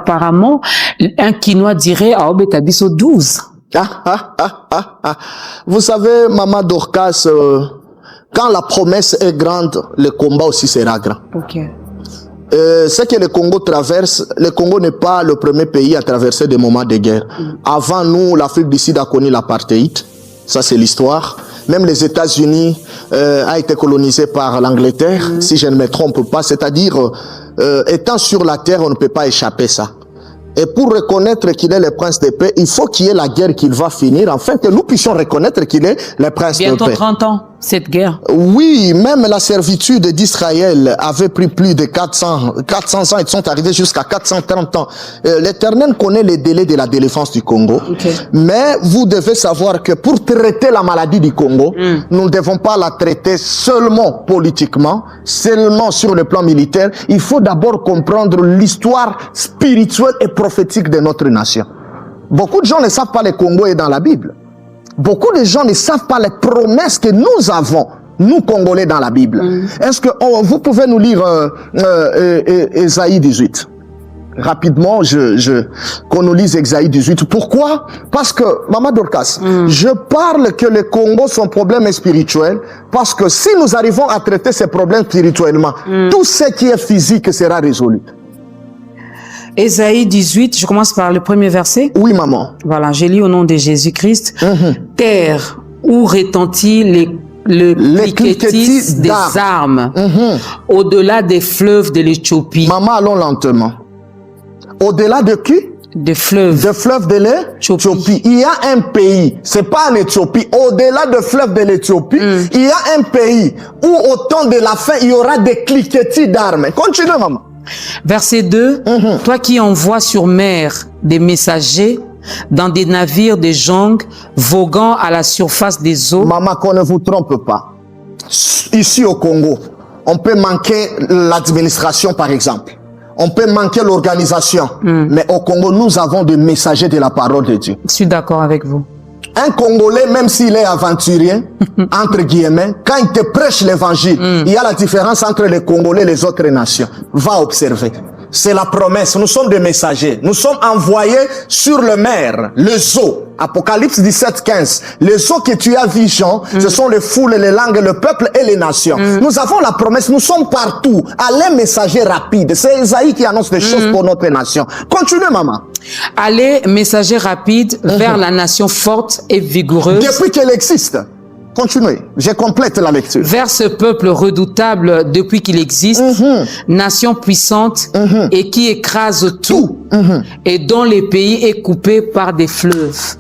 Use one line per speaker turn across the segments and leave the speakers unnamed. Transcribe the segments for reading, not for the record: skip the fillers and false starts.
apparemment, un Quinois dirait, ah, ben, t'as 10 ou 12.
Vous savez, Maman Dorcas, quand la promesse est grande, le combat aussi sera grand.
Ok.
Ce que le Congo traverse, le Congo n'est pas le premier pays à traverser des moments de guerre. Avant nous, l'Afrique du Sud a connu l'apartheid. Ça, c'est l'histoire. Même les États-Unis a été colonisé par l'Angleterre, si je ne me trompe pas. C'est-à-dire, étant sur la terre, on ne peut pas échapper ça. Et pour reconnaître qu'il est le prince de paix, il faut qu'il y ait la guerre qu'il va finir, afin que nous puissions reconnaître qu'il est le prince de paix.
Bientôt 30 ans, cette guerre.
Oui, même la servitude d'Israël avait pris plus de 400 ans, ils sont arrivés jusqu'à 430 ans. L'Éternel connaît les délais de la délivrance du Congo.
Okay.
Mais vous devez savoir que pour traiter la maladie du Congo, nous ne devons pas la traiter seulement politiquement, seulement sur le plan militaire. Il faut d'abord comprendre l'histoire spirituelle et prophétique de notre nation. Beaucoup de gens ne savent pas que le Congo est dans la Bible. Beaucoup de gens ne savent pas les promesses que nous avons, nous Congolais, dans la Bible. Est-ce que vous pouvez nous lire Ésaïe 18? Rapidement, qu'on nous lise Ésaïe 18. Pourquoi? Parce que, Maman Dorcas, je parle que le Congo, son problème est spirituel, parce que si nous arrivons à traiter ces problèmes spirituellement, tout ce qui est physique sera résolu.
Ésaïe 18, je commence par le premier verset.
Oui, maman.
Voilà, j'ai lu au nom de Jésus-Christ. Terre où retentit le cliquetis des armes, au-delà des fleuves de l'Éthiopie.
Maman, allons lentement. Au-delà de qui?
Des fleuves.
Des fleuves de l'Éthiopie. Il y a un pays, c'est pas en Éthiopie, au-delà des fleuves de l'Éthiopie, il y a un pays où au temps de la fin, il y aura des cliquetis d'armes. Continue, maman.
Verset 2, toi qui envoies sur mer des messagers dans des navires de jonques voguant à la surface des eaux.
Maman, qu'on ne vous trompe pas. Ici au Congo, on peut manquer l'administration par exemple. On peut manquer l'organisation. Mais au Congo, nous avons des messagers de la parole de Dieu.
Je suis d'accord avec vous.
Un Congolais, même s'il est aventurier, entre guillemets, quand il te prêche l'évangile, il y a la différence entre les Congolais et les autres nations. Va observer. C'est la promesse. Nous sommes des messagers. Nous sommes envoyés sur le mer, les eaux. Apocalypse 17, 15. Les eaux que tu as vues, Jean, ce sont les foules, les langues, le peuple et les nations. Nous avons la promesse. Nous sommes partout. Allez, messagers rapides. C'est Esaïe qui annonce des choses pour notre nation. Continue, maman.
Allez, messagers rapides vers la nation forte et vigoureuse.
Depuis qu'elle existe. Continuez, je complète la lecture.
Vers ce peuple redoutable depuis qu'il existe, nation puissante et qui écrase tout, et dont le pays est coupé par des fleuves.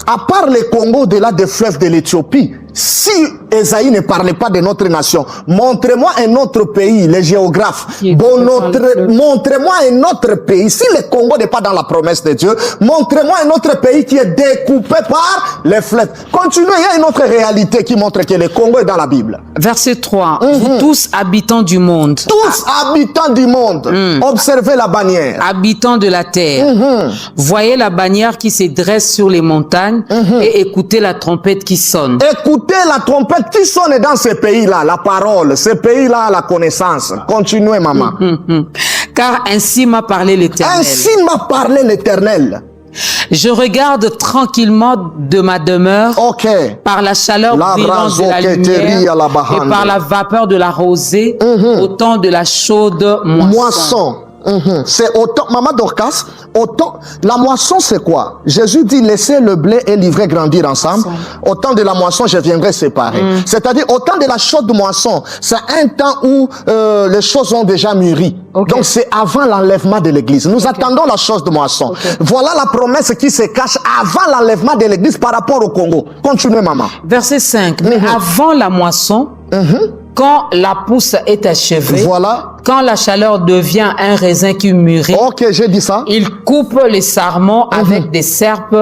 À part le Congo, au-delà des fleuves de l'Éthiopie, si Esaïe ne parlait pas de notre nation, montrez-moi un autre pays, les géographes. Montrez-moi un autre pays. Si le Congo n'est pas dans la promesse de Dieu, montrez-moi un autre pays qui est découpé par les fleuves. Continuez, il y a une autre réalité qui montre que le Congo est dans la Bible.
Verset 3. Vous tous habitants du monde.
Tous habitants du monde. Observez la bannière.
Habitants de la terre. Voyez la bannière qui se dresse sur les montagnes et écoutez la trompette qui sonne.
Écoutez la trompette qui sonne dans ces pays-là, la parole, ces pays-là, la connaissance. Continuez, maman.
Car ainsi m'a parlé l'Éternel.
Ainsi m'a parlé l'Éternel.
Je regarde tranquillement de ma demeure par la chaleur brillante de la lumière et par la vapeur de la rosée au temps de la chaude moisson.
C'est autant, Maman Dorcas, autant, la moisson c'est quoi? Jésus dit laissez le blé et l'ivraie grandir ensemble. Au temps de la moisson, je viendrai séparer. C'est-à-dire au temps de la chaude moisson, c'est un temps où les choses ont déjà mûri. Donc c'est avant l'enlèvement de l'église. Nous attendons la chose de moisson. Voilà la promesse qui se cache avant l'enlèvement de l'église par rapport au Congo. Continuez, maman.
Verset 5. Mais avant la moisson, quand la pousse est achevée, quand la chaleur devient un raisin qui mûrit,
j'ai dit ça.
Il coupe les sarments avec des serpes,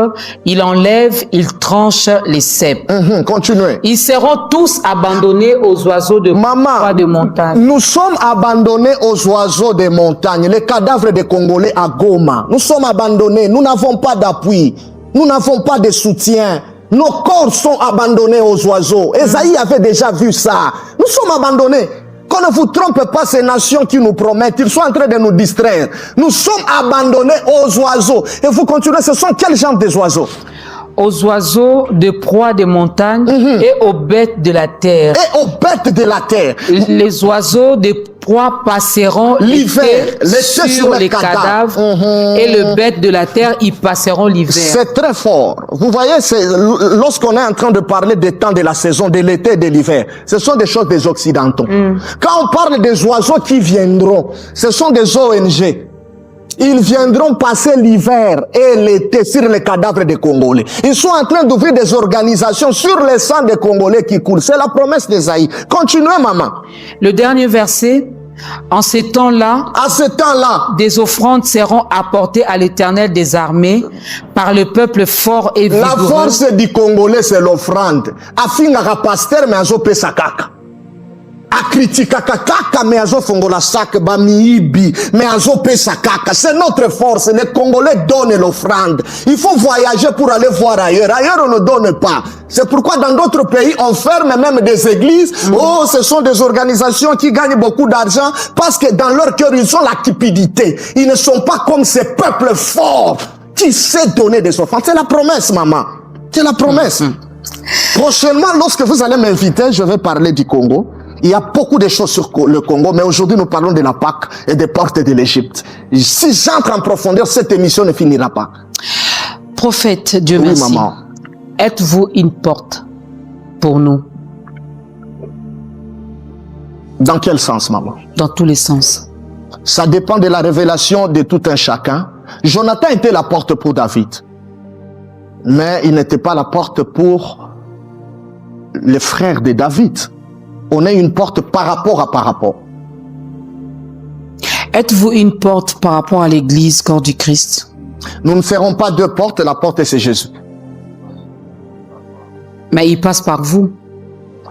il enlève, il tranche les cèpes.
Continuez.
Ils seront tous abandonnés aux oiseaux de montagne.
Nous sommes abandonnés aux oiseaux des montagnes, les cadavres des Congolais à Goma. Nous sommes abandonnés, nous n'avons pas d'appui, nous n'avons pas de soutien. Nos corps sont abandonnés aux oiseaux. Esaïe avait déjà vu ça. Nous sommes abandonnés. Qu'on ne vous trompe pas, ces nations qui nous promettent, ils sont en train de nous distraire. Nous sommes abandonnés aux oiseaux. Et vous continuez, ce sont quel genre des oiseaux?
Aux oiseaux de proie des montagnes et aux bêtes de la terre.
Et aux bêtes de la terre.
Les oiseaux de proie passeront
l'hiver
sur les cadavres et les bêtes de la terre y passeront l'hiver.
C'est très fort. Vous voyez, lorsqu'on est en train de parler des temps de la saison, de l'été et de l'hiver, ce sont des choses des Occidentaux. Quand on parle des oiseaux qui viendront, ce sont des ONG. Ils viendront passer l'hiver et l'été sur les cadavres des Congolais. Ils sont en train d'ouvrir des organisations sur les sangs des Congolais qui coulent. C'est la promesse d'Ésaïe. Continuez, maman.
Le dernier verset. En ces temps-là, des offrandes seront apportées à l'Éternel des armées par le peuple fort et vigoureux.
La force du Congolais, c'est l'offrande. Afinga pasteur mais azo pesa kaka. Akritika kaka mais azo fongola sak ba miibi mais azo pesa kaka. C'est notre force. Les Congolais donnent l'offrande. Il faut voyager pour aller voir ailleurs. Ailleurs, on ne donne pas. C'est pourquoi dans d'autres pays, on ferme même des églises. Oh, ce sont des organisations qui gagnent beaucoup d'argent parce que dans leur cœur, ils ont la cupidité. Ils ne sont pas comme ces peuples forts qui savent donner des offrandes. C'est la promesse, maman. C'est la promesse. Prochainement, lorsque vous allez m'inviter, je vais parler du Congo. Il y a beaucoup de choses sur le Congo, mais aujourd'hui nous parlons de la Pâque et des portes de l'Égypte. Si j'entre en profondeur, cette émission ne finira pas.
Prophète, Dieu merci.
Maman.
Êtes-vous une porte pour nous?
Dans quel sens, maman?
Dans tous les sens.
Ça dépend de la révélation de tout un chacun. Jonathan était la porte pour David, mais il n'était pas la porte pour les frères de David. On est une porte par rapport à par rapport.
Êtes-vous une porte par rapport à l'église, corps du Christ?
Nous ne serons pas deux portes, la porte c'est Jésus.
Mais il passe par vous.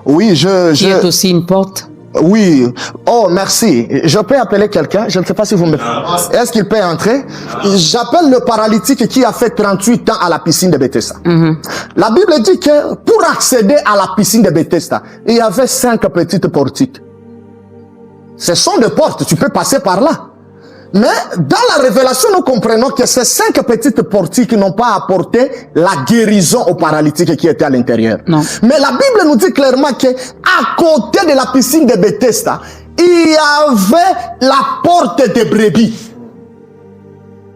Oui,
Qui est aussi une porte?
Oui. Oh, merci. Je peux appeler quelqu'un? Je ne sais pas si vous me... Est-ce qu'il peut entrer? J'appelle le paralytique qui a fait 38 ans à la piscine de Bethesda. La Bible dit que pour accéder à la piscine de Bethesda, il y avait 5 petites portiques. Ce sont des portes, tu peux passer par là. Mais dans la révélation, nous comprenons que ces 5 petites portiques n'ont pas apporté la guérison au paralytique qui était à l'intérieur. Mais la Bible nous dit clairement que à côté de la piscine de Bethesda, il y avait la porte des brebis.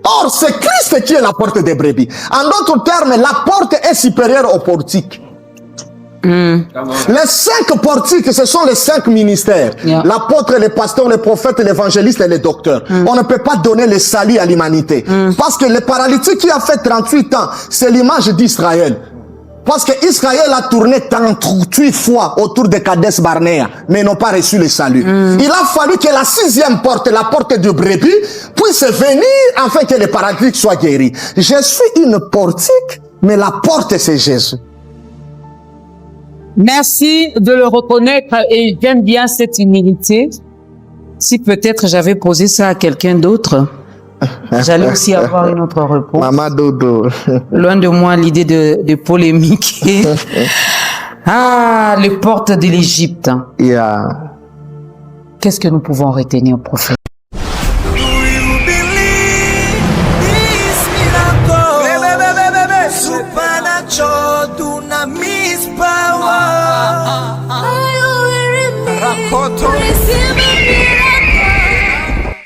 Or, c'est Christ qui est la porte des brebis. En d'autres termes, la porte est supérieure au portique. Les 5 portiques, ce sont les 5 ministères. L'apôtre, les pasteurs, les prophètes, l'évangéliste et les docteurs. On ne peut pas donner le salut à l'humanité. Parce que le paralytique qui a fait 38 ans, c'est l'image d'Israël. Parce que Israël a tourné 38 fois autour de Kadesh Barnea, mais ils n'ont pas reçu le salut. Il a fallu que la 6e porte, la porte du brebis, puisse venir afin que le paralytique soit guéri. Je suis une portique, mais la porte c'est Jésus.
Merci de le reconnaître et j'aime bien cette humilité. Si peut-être j'avais posé ça à quelqu'un d'autre, j'allais aussi avoir une autre réponse.
Maman Dodo.
Loin de moi l'idée de polémiquer. Ah, les portes de l'Égypte.
Yeah.
Qu'est-ce que nous pouvons retenir, prophète?